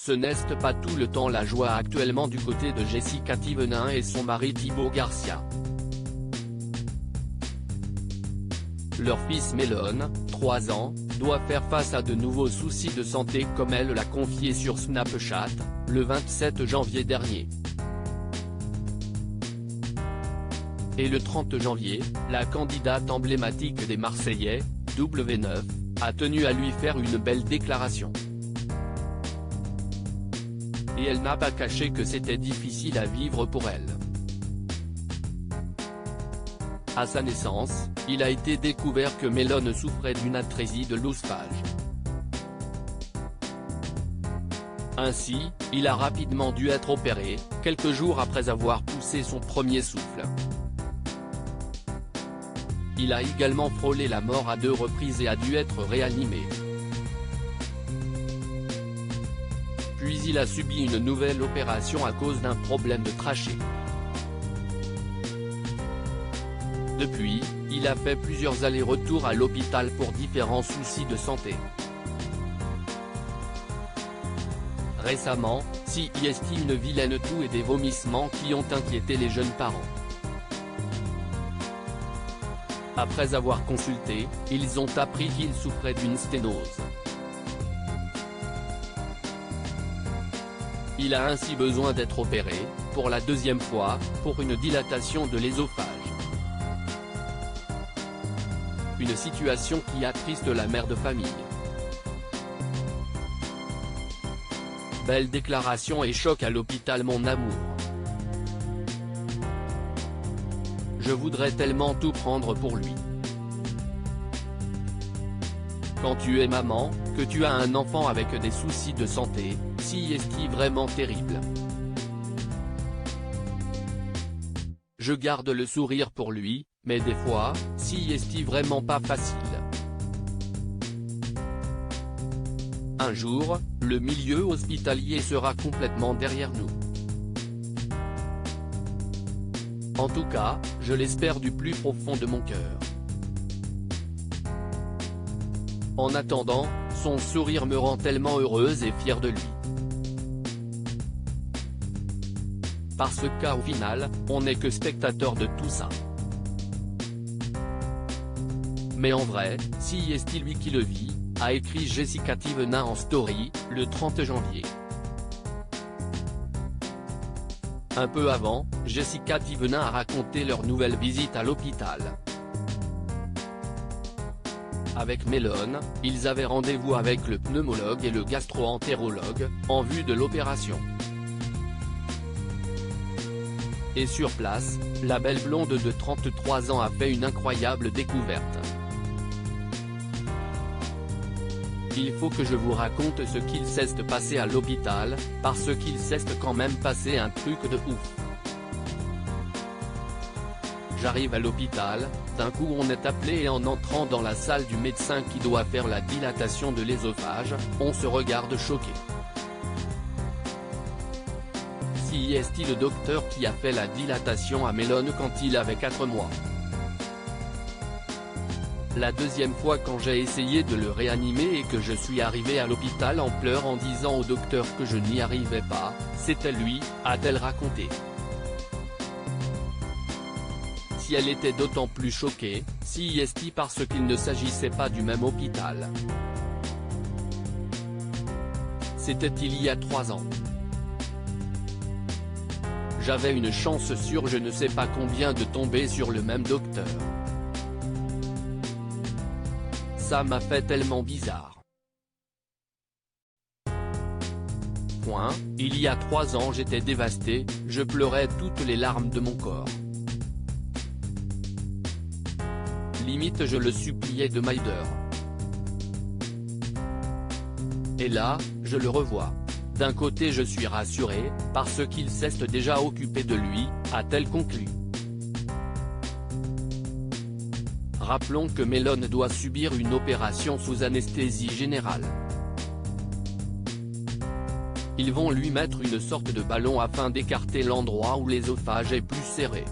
Ce n'est pas tout le temps la joie actuellement du côté de Jessica Thévenin et son mari Thibaut Garcia. Leur fils Melon, 3 ans, doit faire face à de nouveaux soucis de santé comme elle l'a confié sur Snapchat, le 27 janvier dernier. Et le 30 janvier, la candidate emblématique des Marseillais, W9, a tenu à lui faire une belle déclaration. Et elle n'a pas caché que c'était difficile à vivre pour elle. À sa naissance, il a été découvert que Melon souffrait d'une atrésie de l'œsophage. Ainsi, il a rapidement dû être opéré, quelques jours après avoir poussé son premier souffle. Il a également frôlé la mort à 2 reprises et a dû être réanimé. Puis il a subi une nouvelle opération à cause d'un problème de trachée. Depuis, il a fait plusieurs allers-retours à l'hôpital pour différents soucis de santé. Récemment, CIST une vilaine toux et des vomissements qui ont inquiété les jeunes parents. Après avoir consulté, ils ont appris qu'il souffrait d'une sténose. Il a ainsi besoin d'être opéré, pour la 2e fois, pour une dilatation de l'œsophage. Une situation qui attriste la mère de famille. Belle déclaration et choc à l'hôpital mon amour. Je voudrais tellement tout prendre pour lui. Quand tu es maman, que tu as un enfant avec des soucis de santé, c'est vraiment terrible. Je garde le sourire pour lui, mais des fois, c'est vraiment pas facile. Un jour, le milieu hospitalier sera complètement derrière nous. En tout cas, je l'espère du plus profond de mon cœur. En attendant, son sourire me rend tellement heureuse et fière de lui. Parce qu'au final, on n'est que spectateur de tout ça. Mais en vrai, c'est lui qui le vit, a écrit Jessica Thévenin en story, le 30 janvier. Un peu avant, Jessica Thévenin a raconté leur nouvelle visite à l'hôpital. Avec Melon, ils avaient rendez-vous avec le pneumologue et le gastro-entérologue, en vue de l'opération. Et sur place, la belle blonde de 33 ans a fait une incroyable découverte. Il faut que je vous raconte ce qu'il s'est passé à l'hôpital, parce qu'il s'est quand même passé un truc de ouf. J'arrive à l'hôpital, d'un coup on est appelé et en entrant dans la salle du médecin qui doit faire la dilatation de l'œsophage, on se regarde choqué. C'est le docteur qui a fait la dilatation à Melon quand il avait 4 mois. La 2e fois quand j'ai essayé de le réanimer et que je suis arrivé à l'hôpital en pleurs en disant au docteur que je n'y arrivais pas, c'était lui, a-t-elle raconté. Si elle était d'autant plus choquée, c'est parce qu'il ne s'agissait pas du même hôpital. C'était il y a 3 ans. J'avais une chance sur je ne sais pas combien de tomber sur le même docteur. Ça m'a fait tellement bizarre. Il y a 3 ans j'étais dévasté, je pleurais toutes les larmes de mon corps. Limite je le suppliais de m'aider. Et là, je le revois. D'un côté je suis rassuré, parce qu'il s'est déjà occupé de lui, a-t-elle conclu. Rappelons que Melon doit subir une opération sous anesthésie générale. Ils vont lui mettre une sorte de ballon afin d'écarter l'endroit où l'œsophage est plus serré.